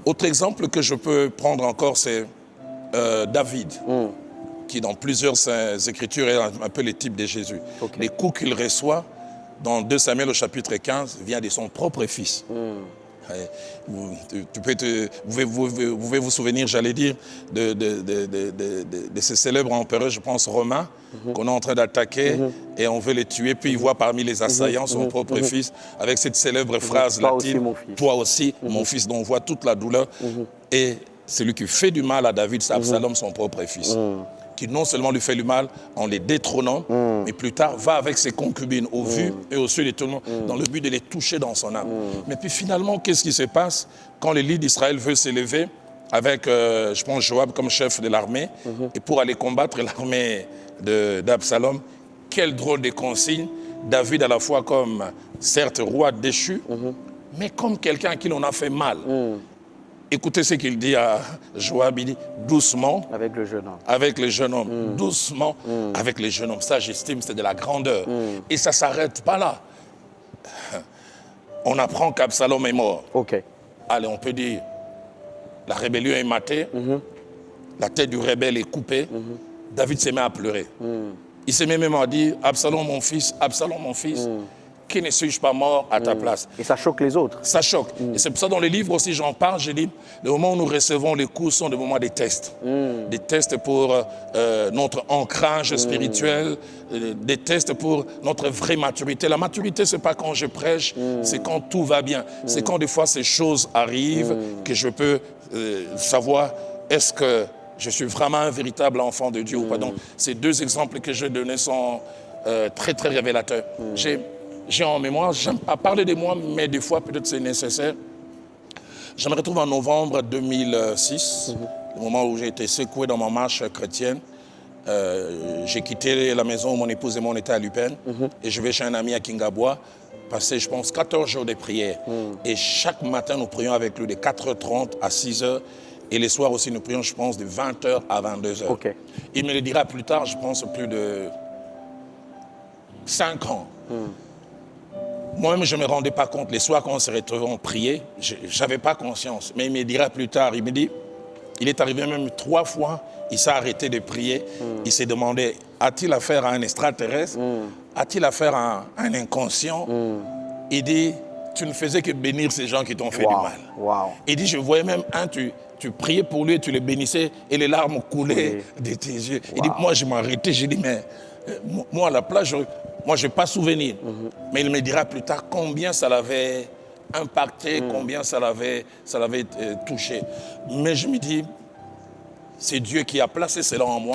Autre exemple que je peux prendre encore, c'est David, qui dans plusieurs écritures est un peu le type de Jésus. Okay. Les coups qu'il reçoit dans 2 Samuel au chapitre 15 viennent de son propre fils. Vous pouvez vous souvenir, j'allais dire, de ce célèbre empereur, je pense, romain, qu'on est en train d'attaquer et on veut les tuer. Puis il voit parmi les assaillants son propre fils avec cette célèbre phrase latine, « Toi aussi, mon fils », dont on voit toute la douleur. Et celui qui fait du mal à David, c'est Absalom, son propre fils, qui non seulement lui fait du mal en les détrônant, mais plus tard va avec ses concubines au vu et au su de tout le monde, dans le but de les toucher dans son âme. Mais puis finalement, qu'est-ce qui se passe quand l'élite d'Israël veut s'élever avec, je pense, Joab comme chef de l'armée, et pour aller combattre l'armée d'Absalom? Quel drôle de consigne! David à la fois comme, certes, roi déchu, mais comme quelqu'un à qui l'on a fait mal. Écoutez ce qu'il dit à Joab, il dit doucement. Avec le jeune homme. Avec le jeune homme. Doucement avec le jeune homme. Ça, j'estime, c'est de la grandeur. Et ça ne s'arrête pas là. On apprend qu'Absalom est mort. Ok. Allez, on peut dire, la rébellion est matée, la tête du rebelle est coupée. David se met à pleurer. Il se met même à dire, Absalom mon fils, qui ne suis-je pas mort à ta place? Et ça choque les autres. Ça choque. Et c'est pour ça dans les livres aussi, j'en parle, j'ai dit, le moment où nous recevons les coups sont des moments des tests. Des tests pour notre ancrage spirituel, des tests pour notre vraie maturité. La maturité, ce n'est pas quand je prêche, c'est quand tout va bien. C'est quand des fois ces choses arrivent que je peux savoir est-ce que je suis vraiment un véritable enfant de Dieu ou pas. Donc, ces 2 exemples que je donnais sont très, très révélateurs. J'ai en mémoire, j'aime pas parler de moi, mais des fois, peut-être c'est nécessaire. Je me retrouve en novembre 2006, le moment où j'ai été secoué dans ma marche chrétienne. J'ai quitté la maison où mon épouse et moi on était à Lupin, et je vais chez un ami à Kingabois, passer, je pense, 14 jours de prière. Et chaque matin, nous prions avec lui de 4h30 à 6h. Et les soirs aussi, nous prions, je pense, de 20h à 22h. Okay. Il me le dira plus tard, je pense, plus de 5 ans. Moi-même, je ne me rendais pas compte. Les soirs, quand on se retrouvait, on priait, je n'avais pas conscience. Mais il me dira plus tard, il me dit, il est arrivé même 3 fois, il s'est arrêté de prier. Il s'est demandé, a-t-il affaire à un extraterrestre? A-t-il affaire à un inconscient? Il dit, tu ne faisais que bénir ces gens qui t'ont fait du mal. Il dit, je voyais même tu priais pour lui et tu le bénissais et les larmes coulaient de tes yeux. Il dit, moi, je m'arrêtais, j'ai dit, mais moi, à la place, moi, je n'ai pas souvenir. Mais il me dira plus tard combien ça l'avait impacté, combien ça l'avait touché. Mais je me dis, c'est Dieu qui a placé cela en moi.